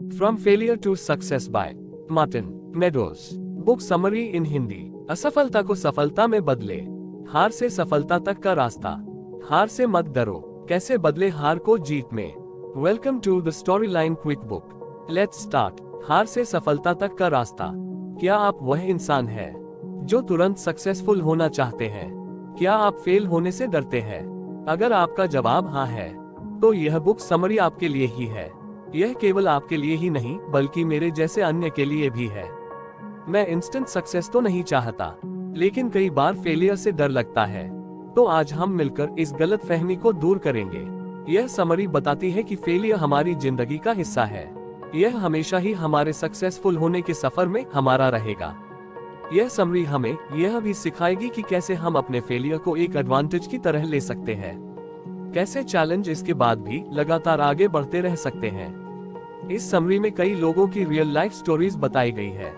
From Failure to Success by Martin Meadows. Book summary इन हिंदी। असफलता को सफलता में बदले, हार से सफलता तक का रास्ता। हार से मत डरो, कैसे बदले हार को जीत में। Welcome to the story line quick book. Let's start. हार से सफलता तक का रास्ता। क्या आप वह इंसान है जो तुरंत सक्सेसफुल होना चाहते हैं? क्या आप फेल होने से डरते हैं? अगर आपका जवाब हाँ है, तो यह बुक समरी आपके लिए ही है। यह केवल आपके लिए ही नहीं, बल्कि मेरे जैसे अन्य के लिए भी है। मैं इंस्टेंट सक्सेस तो नहीं चाहता, लेकिन कई बार फेलियर से डर लगता है। तो आज हम मिलकर इस गलतफहमी को दूर करेंगे। यह समरी बताती है कि फेलियर हमारी जिंदगी का हिस्सा है। यह हमेशा ही हमारे सक्सेसफुल होने के सफर में हमारा रहेगा। यह समरी हमें यह भी सिखाएगी कि कैसे हम अपने फेलियर को एक एडवांटेज की तरह ले सकते हैं। कैसे चैलेंज इसके बाद भी लगातार आगे बढ़ते रह सकते हैं। इस समरी में कई लोगों की रियल लाइफ स्टोरीज बताई गई है,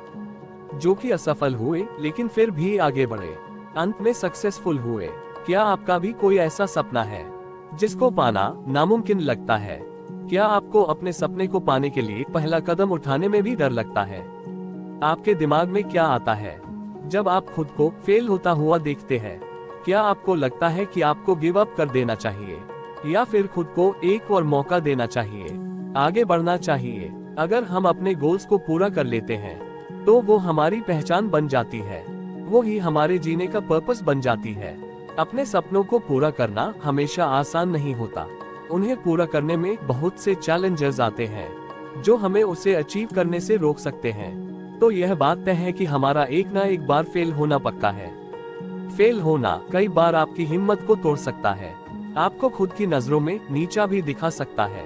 जो कि असफल हुए लेकिन फिर भी आगे बढ़े, अंत में सक्सेसफुल हुए। क्या आपका भी कोई ऐसा सपना है जिसको पाना नामुमकिन लगता है? क्या आपको अपने सपने को पाने के लिए पहला कदम उठाने में भी डर लगता है? आपके दिमाग में क्या आता है जब आप खुद को फेल होता हुआ देखते हैं? क्या आपको लगता है कि आपको गिव अप कर देना चाहिए, या फिर खुद को एक और मौका देना चाहिए, आगे बढ़ना चाहिए? अगर हम अपने गोल्स को पूरा कर लेते हैं, तो वो हमारी पहचान बन जाती है। वो ही हमारे जीने का पर्पस बन जाती है। अपने सपनों को पूरा करना हमेशा आसान नहीं होता। उन्हें पूरा करने में बहुत से चैलेंजेस आते हैं, जो हमें उसे अचीव करने से रोक सकते हैं। तो यह बात तय है कि हमारा एक ना एक बार फेल होना पक्का है। फेल होना कई बार आपकी हिम्मत को तोड़ सकता है, आपको खुद की नजरों में नीचा भी दिखा सकता है।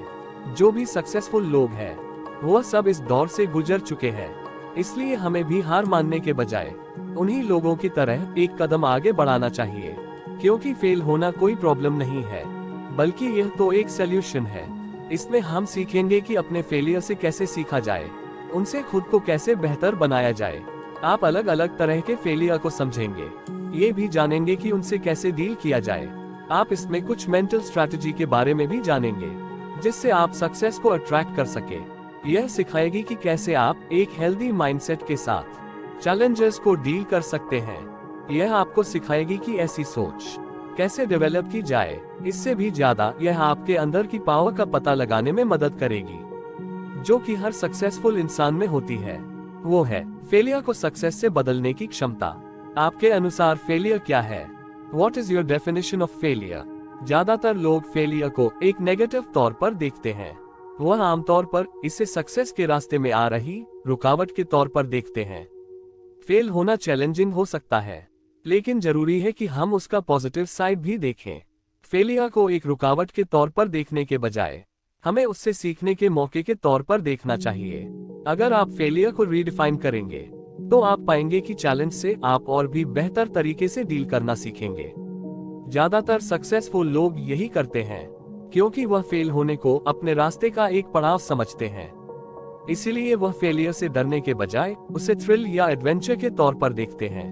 जो भी सक्सेसफुल लोग हैं, वह सब इस दौर से गुजर चुके हैं। इसलिए हमें भी हार मानने के बजाय उन्हीं लोगों की तरह एक कदम आगे बढ़ाना चाहिए। क्योंकि फेल होना कोई प्रॉब्लम नहीं है, बल्कि यह तो एक सल्यूशन है। इसमें हम सीखेंगे कि अपने फेलियर से कैसे सीखा जाए, उनसे खुद को कैसे बेहतर बनाया जाए। आप अलग अलग तरह के फेलियर को समझेंगे, ये भी जानेंगे कि उनसे कैसे डील किया जाए। आप इसमें कुछ मेंटल स्ट्रैटेजी के बारे में भी जानेंगे, जिससे आप सक्सेस को अट्रैक्ट कर सके। यह सिखाएगी कि कैसे आप एक हेल्दी माइंडसेट के साथ चैलेंजेस को डील कर सकते हैं। यह आपको सिखाएगी कि ऐसी सोच कैसे डेवलप की जाए। इससे भी ज्यादा यह आपके अंदर की पावर का पता लगाने में मदद करेगी, जो कि हर सक्सेसफुल इंसान में होती है। वो है फेलियर को सक्सेस से बदलने की क्षमता। आपके अनुसार फेलियर क्या है? What is your definition of failure? ज्यादातर लोग फेलियर को एक नेगेटिव तौर पर देखते हैं। वह आमतौर पर इसे सक्सेस के रास्ते में आ रही रुकावट के तौर पर देखते हैं। फेल होना चैलेंजिंग हो सकता है, लेकिन जरूरी है कि हम उसका पॉजिटिव साइड भी देखें। फेलियर को एक रुकावट के तौर पर देखने के बजाय हमें उससे सीखने के मौके के तौर पर देखना चाहिए। अगर आप फेलियर को रीडिफाइन करेंगे, तो आप पाएंगे कि चैलेंज से आप और भी बेहतर तरीके से डील करना सीखेंगे। ज्यादातर सक्सेसफुल लोग यही करते हैं, क्योंकि वह फेल होने को अपने रास्ते का एक पड़ाव समझते हैं। इसीलिए वह फेलियर से डरने के बजाय उसे थ्रिल या एडवेंचर के तौर पर देखते हैं,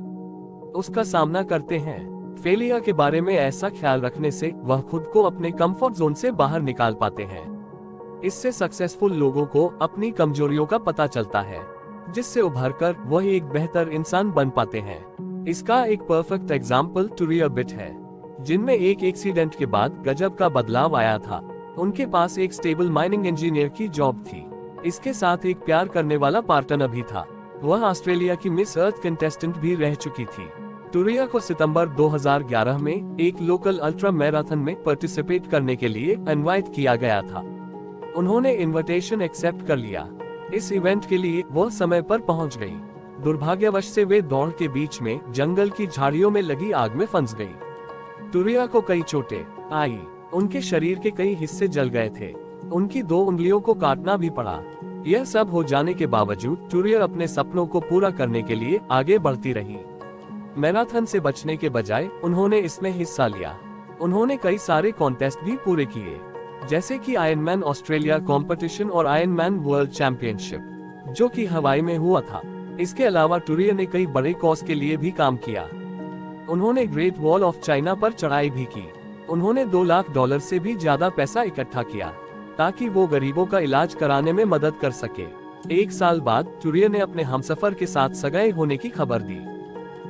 उसका सामना करते हैं। फेलियर के बारे में ऐसा ख्याल रखने से वह खुद को अपने कंफर्ट जोन से बाहर निकाल पाते हैं। इससे सक्सेसफुल लोगों को अपनी कमजोरियों का पता चलता है, जिससे उभरकर वह एक बेहतर इंसान बन पाते हैं। इसका एक परफेक्ट एग्जाम्पल टूरिया बिट है, जिनमें एक एक्सीडेंट के बाद गजब का बदलाव आया था। उनके पास एक स्टेबल माइनिंग इंजीनियर की जॉब थी। इसके साथ एक प्यार करने वाला पार्टनर भी था। वह ऑस्ट्रेलिया की मिस अर्थ कंटेस्टेंट भी रह चुकी थी। टूरिया को सितंबर 2011 में एक लोकल अल्ट्रा मैराथन में पार्टिसिपेट करने के लिए इनवाइट किया गया था। उन्होंने इनविटेशन एक्सेप्ट कर लिया। इस इवेंट के लिए वह समय पर पहुंच गई। दुर्भाग्यवश से वे दौड़ के बीच में जंगल की झाड़ियों में लगी आग में फंस गई। टूरिया को कई चोटें आई, उनके शरीर के कई हिस्से जल गए थे, उनकी 2 उंगलियों को काटना भी पड़ा। यह सब हो जाने के बावजूद टूरिया अपने सपनों को पूरा करने के लिए आगे बढ़ती रही। मैराथन से बचने के बजाय उन्होंने इसमें हिस्सा लिया। उन्होंने कई सारे कॉन्टेस्ट भी पूरे किए, जैसे कि आयरनमैन ऑस्ट्रेलिया कंपटीशन और आयरनमैन वर्ल्ड चैंपियनशिप, जो कि हवाई में हुआ था। इसके अलावा टूरिया ने कई बड़े कॉज के लिए भी काम किया। उन्होंने ग्रेट वॉल ऑफ चाइना पर चढ़ाई भी की। उन्होंने $2 लाख से भी ज्यादा पैसा इकट्ठा किया। ताकि वो गरीबों का इलाज कराने में मदद कर सके। 1 साल बाद टूरियर ने अपने हमसफर के साथ सगाई होने की खबर दी।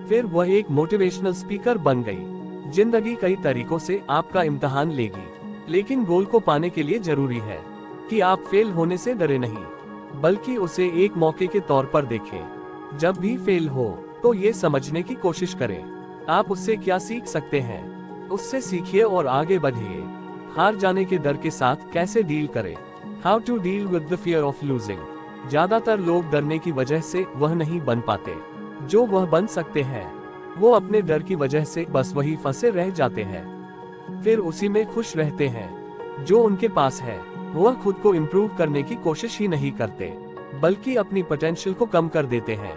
फिर वह एक मोटिवेशनल स्पीकर बन गई। जिंदगी कई तरीकों से आपका इम्तिहान लेगी, लेकिन गोल को पाने के लिए जरूरी है कि आप फेल होने से डरे नहीं, बल्कि उसे एक मौके के तौर पर देखें। जब भी फेल हो तो ये समझने की कोशिश करें आप उससे क्या सीख सकते हैं। उससे सीखिए और आगे बढ़िए। हार जाने के डर के साथ कैसे डील करें। How to deal with the fear of losing. ज्यादातर लोग डरने की वजह से वह नहीं बन पाते जो वह बन सकते हैं। वो अपने डर की वजह से बस वही फंसे रह जाते हैं, फिर उसी में खुश रहते हैं जो उनके पास है। वह खुद को इम्प्रूव करने की कोशिश ही नहीं करते, बल्कि अपनी पोटेंशियल को कम कर देते हैं।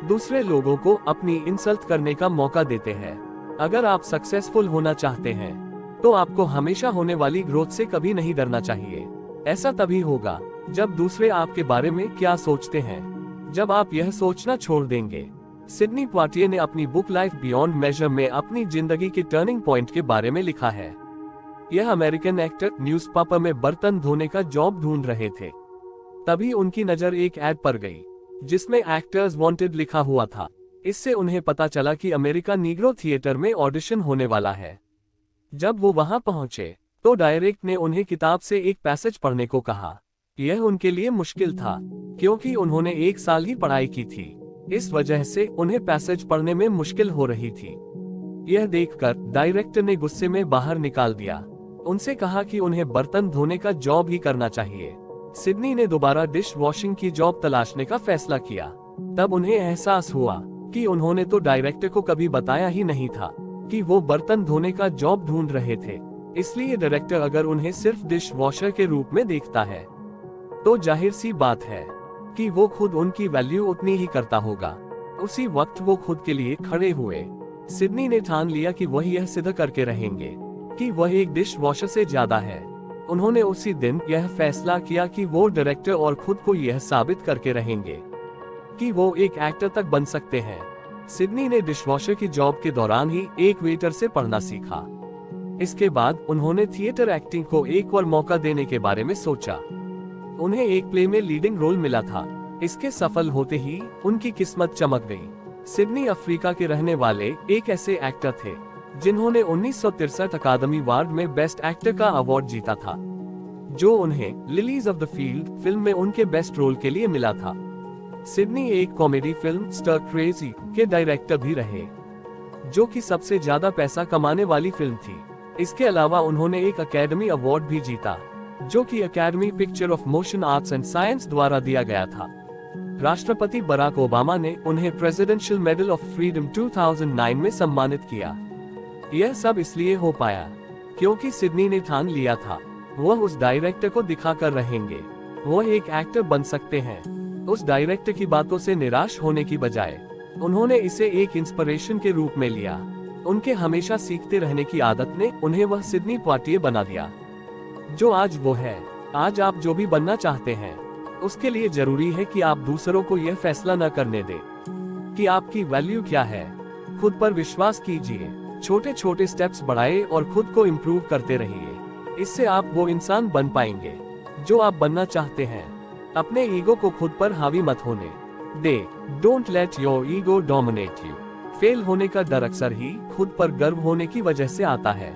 दूसरे लोगों को अपनी इंसल्ट करने का मौका देते हैं। अगर आप सक्सेसफुल होना चाहते हैं तो आपको हमेशा होने वाली ग्रोथ से कभी नहीं डरना चाहिए। ऐसा तभी होगा जब दूसरे आपके बारे में क्या सोचते हैं। जब आप यह सोचना छोड़ देंगे। सिडनी पोइटिए ने अपनी बुक लाइफ बियॉन्ड मेजर में अपनी जिंदगी के टर्निंग पॉइंट के बारे में लिखा है। यह अमेरिकन एक्टर न्यूज़पेपर में बर्तन धोने का जॉब ढूंढ रहे थे। तभी उनकी नजर एक ऐड पर गई जिसमें एक्टर्स वांटेड लिखा हुआ था। इससे उन्हें पता चला कि अमेरिका नीग्रो थिएटर में ऑडिशन होने वाला है। जब वो वहां पहुंचे तो डायरेक्टर ने उन्हें किताब से एक पैसेज पढ़ने को कहा। यह उनके लिए मुश्किल था क्योंकि उन्होंने 1 साल ही पढ़ाई की थी। इस वजह से उन्हें पैसेज पढ़ने में मुश्किल हो रही थी। यह देखकर डायरेक्टर ने गुस्से में बाहर निकाल दिया। उनसे कहा कि उन्हें बर्तन धोने का जॉब ही करना चाहिए। सिडनी ने दोबारा डिश वॉशिंग की जॉब तलाशने का फैसला किया। तब उन्हें एहसास हुआ कि उन्होंने तो डायरेक्टर को कभी बताया ही नहीं था कि वो बर्तन धोने का जॉब ढूंढ रहे थे। इसलिए डायरेक्टर अगर उन्हें सिर्फ डिश वॉशर के रूप में देखता है तो जाहिर सी बात है कि वो खुद उनकी वैल्यू उतनी ही करता होगा। उसी वक्त वो खुद के लिए खड़े हुए। सिडनी ने ठान लिया कि वह यह सिद्ध करके रहेंगे कि वह एक डिश वॉशर से ज्यादा है। उन्होंने उसी दिन यह फैसला किया कि वो डायरेक्टर और खुद को यह साबित करके रहेंगे कि वो एक एक्टर तक बन सकते हैं। सिडनी ने डिशवॉशर की जॉब के दौरान ही एक वेटर से पढ़ना सीखा। इसके बाद उन्होंने थिएटर एक्टिंग को एक और मौका देने के बारे में सोचा। उन्हें एक प्ले में लीडिंग रोल मिला था। इसके सफल होते ही उनकी किस्मत चमक गई। सिडनी अफ्रीका के रहने वाले एक ऐसे एक्टर थे जिन्होंने 1963 अकादमी अवार्ड में बेस्ट एक्टर का अवार्ड जीता था, जो उन्हें lilies of the field film में उनके बेस्ट रोल के लिए मिला था। सिडनी एक कॉमेडी फिल्म स्टर क्रेजी के डायरेक्टर भी रहे, जो कि सबसे ज्यादा पैसा कमाने वाली फिल्म थी। इसके अलावा उन्होंने एक अकेडमी अवार्ड भी जीता, जो कि academy picture of motion arts and science द्वारा दिया गया था। राष्ट्रपति बराक ओबामा ने उन्हें प्रेसिडेंशियल मेडल ऑफ फ्रीडम 2009 में सम्मानित किया। यह सब इसलिए हो पाया क्योंकि सिडनी ने ठान लिया था वह उस डायरेक्टर को दिखाकर रहेंगे वह एक एक्टर बन सकते हैं। उस डायरेक्टर की बातों से निराश होने की बजाय उन्होंने इसे एक इंस्पिरेशन के रूप में लिया। उनके हमेशा सीखते रहने की आदत ने उन्हें वह सिडनी पोइटिए बना दिया जो आज वो है। आज आप जो भी बनना चाहते हैं उसके लिए जरूरी है कि आप दूसरों को यह फैसला न करने दें कि आपकी वैल्यू क्या है। खुद पर विश्वास कीजिए, छोटे छोटे स्टेप्स बढ़ाएं और खुद को इम्प्रूव करते रहिए। इससे आप वो इंसान बन पाएंगे जो आप बनना चाहते हैं। अपने ईगो को खुद पर हावी मत होने दे। Don't let your ego dominate you. Fail होने का डर अक्सर ही खुद पर गर्व होने की वजह से आता है।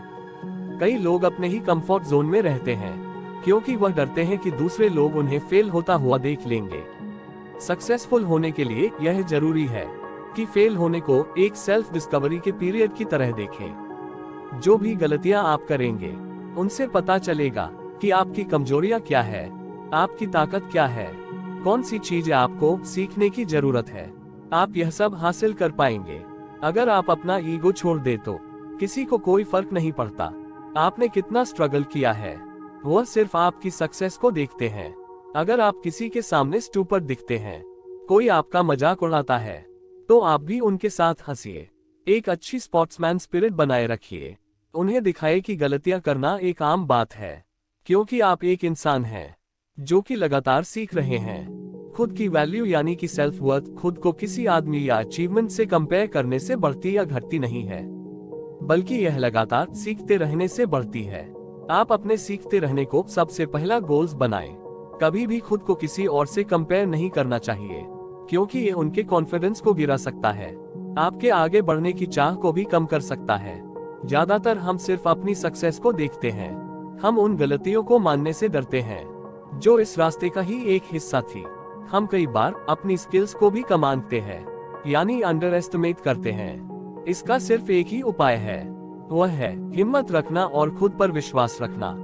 कई लोग अपने ही कंफर्ट जोन में रहते हैं क्योंकि वह डरते हैं कि दूसरे लोग उन्हें फेल होता हुआ देख लेंगे। सक्सेसफुल होने के लिए यह जरूरी है कि फेल होने को एक सेल्फ डिस्कवरी के पीरियड की तरह देखें। जो भी गलतियां आप करेंगे उनसे पता चलेगा कि आपकी कमजोरियां क्या है, आपकी ताकत क्या है, कौन सी चीजें आपको सीखने की जरूरत है। आप यह सब हासिल कर पाएंगे। अगर आप अपना ईगो छोड़ दे तो किसी को कोई फर्क नहीं पड़ता आपने कितना स्ट्रगल किया है। वह सिर्फ आपकी सक्सेस को देखते हैं। अगर आप किसी के सामने स्टूपर दिखते हैं, कोई आपका मजाक उड़ाता है, तो आप भी उनके साथ हंसिए। एक अच्छी स्पोर्ट्समैन स्पिरिट बनाए रखिए। उन्हें दिखाए कि गलतियां करना एक आम बात है, क्योंकि आप एक इंसान हैं जो कि लगातार सीख रहे हैं। खुद की वैल्यू यानी कि सेल्फ वर्थ खुद को किसी आदमी या अचीवमेंट से कंपेयर करने से बढ़ती या घटती नहीं है, बल्कि यह लगातार सीखते रहने से बढ़ती है। आप अपने सीखते रहने को सबसे पहला गोल्स बनाएं। कभी भी खुद को किसी और से कंपेयर नहीं करना चाहिए, क्योंकि ये उनके कॉन्फिडेंस को गिरा सकता है, आपके आगे बढ़ने की चाह को भी कम कर सकता है। ज्यादातर हम सिर्फ अपनी सक्सेस को देखते हैं, हम उन गलतियों को मानने से डरते हैं जो इस रास्ते का ही एक हिस्सा थी। हम कई बार अपनी स्किल्स को भी कम आंकते हैं, यानी अंडर एस्टिमेट करते हैं। इसका सिर्फ एक ही उपाय है, वह है हिम्मत रखना और खुद पर विश्वास रखना।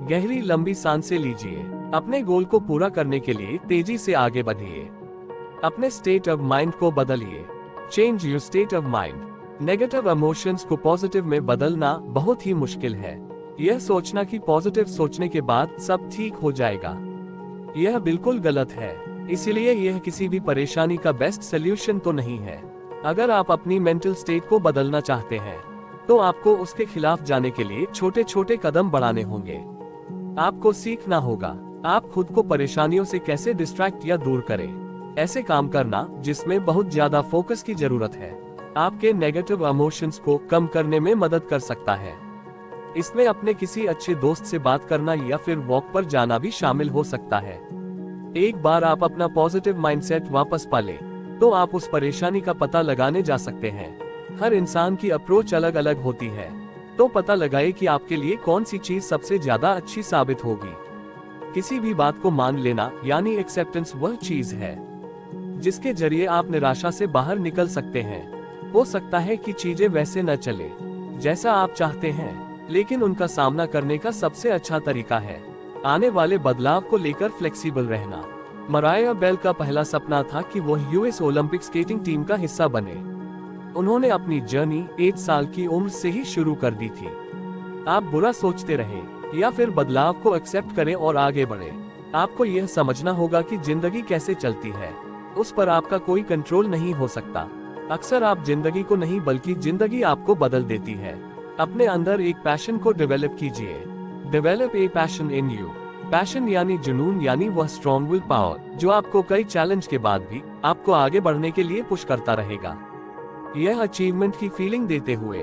गहरी लंबी सांसें लीजिए, अपने गोल को पूरा करने के लिए तेजी से आगे बढ़िए। अपने स्टेट ऑफ माइंड को बदलिए, change your state of mind. Negative emotions को पॉजिटिव में बदलना बहुत ही मुश्किल है। यह सोचना कि पॉजिटिव सोचने के बाद सब ठीक हो जाएगा, यह बिल्कुल गलत है। इसलिए यह किसी भी परेशानी का बेस्ट सोल्यूशन तो नहीं है। अगर आप अपनी मेंटल स्टेट को बदलना चाहते हैं, तो आपको उसके खिलाफ जाने के लिए छोटे छोटे कदम बढ़ाने होंगे। आपको सीखना होगा आप खुद को परेशानियों से कैसे डिस्ट्रैक्ट या दूर करें। ऐसे काम करना जिसमें बहुत ज्यादा फोकस की जरूरत है, आपके नेगेटिव इमोशंस को कम करने में मदद कर सकता है। इसमें अपने किसी अच्छे दोस्त से बात करना या फिर वॉक पर जाना भी शामिल हो सकता है। एक बार आप अपना पॉजिटिव माइंडसेट वापस पा लें, तो आप उस परेशानी का पता लगाने जा सकते हैं। हर इंसान की अप्रोच अलग अलग होती है, तो पता लगाए कि आपके लिए कौन सी चीज सबसे ज्यादा अच्छी साबित होगी। किसी भी बात को मान लेना यानी एक्सेप्टेंस वह चीज है जिसके जरिए आप निराशा से बाहर निकल सकते हैं। हो सकता है कि चीजें वैसे न चले जैसा आप चाहते हैं, लेकिन उनका सामना करने का सबसे अच्छा तरीका है आने वाले बदलाव को लेकर फ्लेक्सिबल रहना। मराया बेल का पहला सपना था कि वह यूएस ओलंपिक स्केटिंग टीम का हिस्सा बने। उन्होंने अपनी जर्नी 8 साल की उम्र से ही शुरू कर दी थी। आप बुरा सोचते रहे या फिर बदलाव को एक्सेप्ट करें और आगे बढ़े, आपको यह समझना होगा कि जिंदगी कैसे चलती है, उस पर आपका कोई कंट्रोल नहीं हो सकता। अक्सर आप जिंदगी को नहीं बल्कि जिंदगी आपको बदल देती है। अपने अंदर एक पैशन को डेवलप कीजिए। Develop a passion in you. Passion यानी जुनून, यानी वह स्ट्रॉन्ग विल पावर जो आपको कई चैलेंज के बाद भी आपको आगे बढ़ने के लिए पुश करता रहेगा। यह अचीवमेंट की फीलिंग देते हुए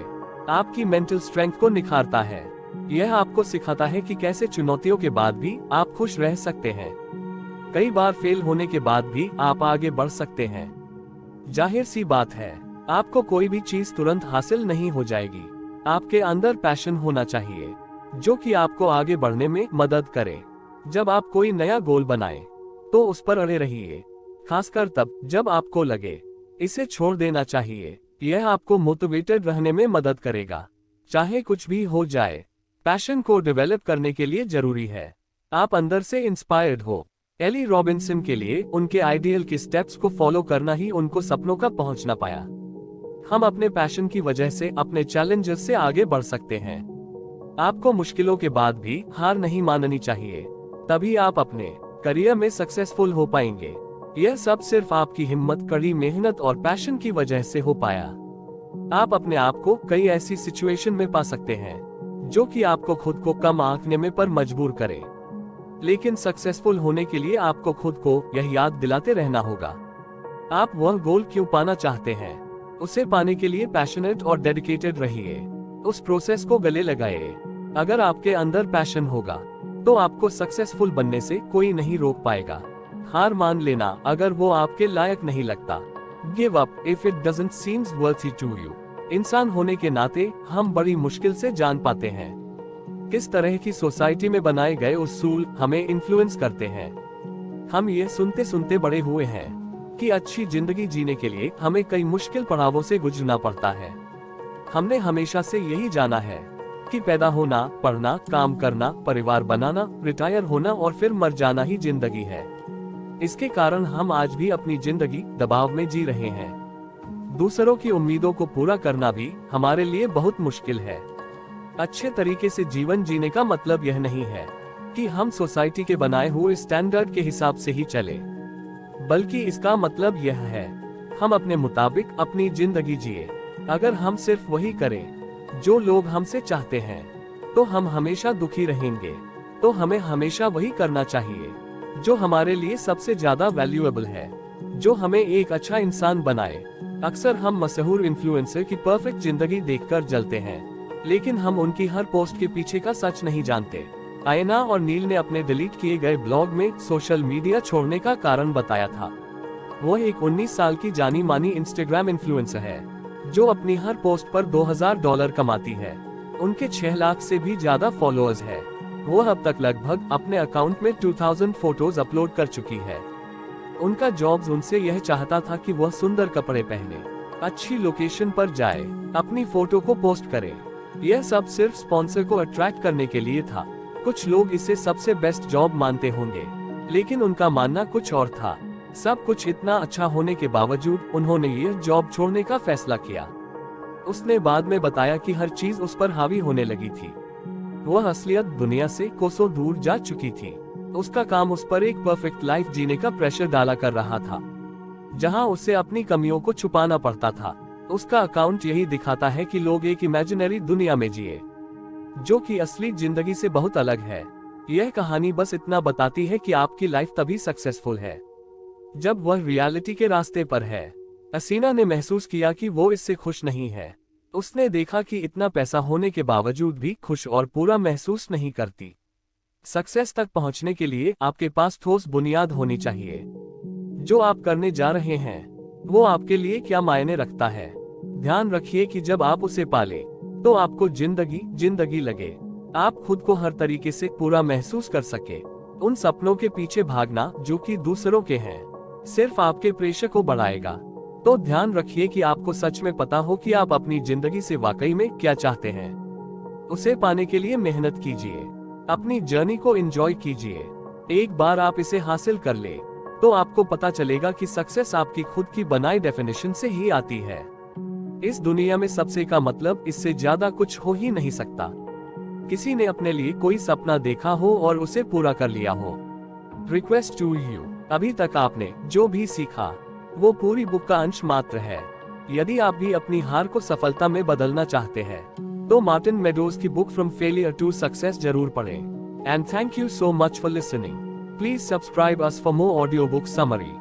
आपकी मेंटल स्ट्रेंथ को निखारता है। यह आपको सिखाता है कि कैसे चुनौतियों के बाद भी आप खुश रह सकते हैं। कई बार फेल होने के बाद भी आप आगे बढ़ सकते हैं। जाहिर सी बात है, आपको कोई भी चीज तुरंत हासिल नहीं हो जाएगी। आपके अंदर पैशन होना चाहिए जो कि आपको आगे बढ़ने में मदद करे। जब आप कोई नया गोल बनाएं, तो उस पर अड़े रहिए, खासकर तब जब आपको लगे इसे छोड़ देना चाहिए। यह आपको मोटिवेटेड रहने में मदद करेगा, चाहे कुछ भी हो जाए। पैशन को डेवलप करने के लिए जरूरी है आप अंदर से इंस्पायर्ड हो। एली रॉबिन्सन के लिए उनके आइडियल के स्टेप्स को फॉलो करना ही उनको सपनों का पहुंचना पाया। हम अपने पैशन की वजह से अपने चैलेंजेस से आगे बढ़ सकते हैं। आपको मुश्किलों के बाद भी हार नहीं माननी चाहिए, तभी आप अपने करियर में सक्सेसफुल हो पाएंगे। यह सब सिर्फ आपकी हिम्मत, कड़ी मेहनत और पैशन की वजह से हो पाया। आप अपने आप को कई ऐसी सिचुएशन में पा सकते हैं जो कि आपको खुद को कम आंकने में पर मजबूर करे, लेकिन सक्सेसफुल होने के लिए आपको खुद को यह याद दिलाते रहना होगा। आप वह गोल क्यों पाना चाहते हैं, उसे पाने के लिए पैशनेट और डेडिकेटेड रहिए। उस प्रोसेस को गले लगाइए। अगर आपके अंदर पैशन होगा, तो आपको सक्सेसफुल बनने से कोई नहीं रोक पाएगा। हार मान लेना अगर वो आपके लायक नहीं लगता। Give up if it doesn't seems worthy to you. इंसान होने के नाते हम बड़ी मुश्किल से जान पाते हैं किस तरह की सोसाइटी में बनाए गए उसूल हमें इन्फ्लुएंस करते हैं। हम ये सुनते सुनते बड़े हुए हैं कि अच्छी जिंदगी जीने के लिए हमें कई मुश्किल पड़ावों से गुजरना पड़ता है। हमने हमेशा से यही जाना है कि पैदा होना, पढ़ना, काम करना, परिवार बनाना, रिटायर होना और फिर मर जाना ही जिंदगी है। इसके कारण हम आज भी अपनी जिंदगी दबाव में जी रहे हैं। दूसरों की उम्मीदों को पूरा करना भी हमारे लिए बहुत मुश्किल है। अच्छे तरीके से जीवन जीने का मतलब यह नहीं है कि हम सोसाइटी के बनाए हुए स्टैंडर्ड के हिसाब से ही चले, बल्कि इसका मतलब यह है हम अपने मुताबिक अपनी जिंदगी जिए। अगर हम सिर्फ वही करें जो लोग हमसे चाहते हैं, तो हम हमेशा दुखी रहेंगे। तो हमें हमेशा वही करना चाहिए जो हमारे लिए सबसे ज्यादा वैल्यूएबल है, जो हमें एक अच्छा इंसान बनाए। अक्सर हम मशहूर इन्फ्लुएंसर की परफेक्ट जिंदगी देखकर जलते हैं, लेकिन हम उनकी हर पोस्ट के पीछे का सच नहीं जानते। आयना और नील ने अपने डिलीट किए गए ब्लॉग में सोशल मीडिया छोड़ने का कारण बताया था। वो एक 19 साल की जानी मानी इंस्टाग्राम इन्फ्लुएंसर है जो अपनी हर पोस्ट पर $2000 कमाती है। उनके 6 लाख से भी ज्यादा फॉलोअर्स है। वो अब तक लगभग अपने अकाउंट में 2000 फोटोज अपलोड कर चुकी है। उनका जॉब्स उनसे यह चाहता था कि वह सुंदर कपड़े पहने, अच्छी लोकेशन पर जाए, अपनी फोटो को पोस्ट करे। यह सब सिर्फ स्पॉन्सर को अट्रैक्ट करने के लिए था। कुछ लोग इसे सबसे बेस्ट जॉब मानते होंगे, लेकिन उनका मानना कुछ और था। सब कुछ इतना अच्छा होने के बावजूद उन्होंने यह जॉब छोड़ने का फैसला किया। उसने बाद में बताया कि हर चीज उस पर हावी होने लगी थी। वह असलियत दुनिया से कोसों दूर जा चुकी थी। उसका काम उस पर एक परफेक्ट लाइफ जीने का प्रेशर डाला कर रहा था, जहां उसे अपनी कमियों को छुपाना पड़ता था। उसका अकाउंट यही दिखाता है कि लोग एक इमेजिनरी दुनिया में जिए, जो कि असली जिंदगी से बहुत अलग है। यह कहानी बस इतना बताती है कि आपकी लाइफ तभी सक्सेसफुल है जब वह रियलिटी के रास्ते पर है। हसीना ने महसूस किया कि वो इससे खुश नहीं है। उसने देखा कि इतना पैसा होने के बावजूद भी खुश और पूरा महसूस नहीं करती। सक्सेस तक पहुंचने के लिए आपके पास ठोस बुनियाद होनी चाहिए। जो आप करने जा रहे हैं वो आपके लिए क्या मायने रखता है। ध्यान रखिए कि जब आप उसे पाले तो आपको जिंदगी लगे। आप खुद को हर तरीके से पूरा महसूस कर सके। उन सपनों के पीछे भागना जो कि दूसरों के हैं सिर्फ आपके प्रेशर को बढ़ाएगा। तो ध्यान रखिए कि आपको सच में पता हो कि आप अपनी जिंदगी से वाकई में क्या चाहते हैं। उसे पाने के लिए मेहनत कीजिए, अपनी जर्नी को एंजॉय कीजिए। एक बार आप इसे हासिल कर ले तो आपको पता चलेगा कि सक्सेस आपकी खुद की बनाई डेफिनेशन से ही आती है। इस दुनिया में सबसे का मतलब इससे ज्यादा कुछ हो ही नहीं सकता। किसी ने अपने लिए कोई सपना देखा हो और उसे पूरा कर लिया हो। रिक्वेस्ट टू यू, अभी तक आपने जो भी सीखा वो पूरी बुक का अंश मात्र है। यदि आप भी अपनी हार को सफलता में बदलना चाहते हैं तो मार्टिन मेडोज की book from failure to success जरूर पढ़ें। And thank you so much for listening. Please subscribe us for more audio book summary.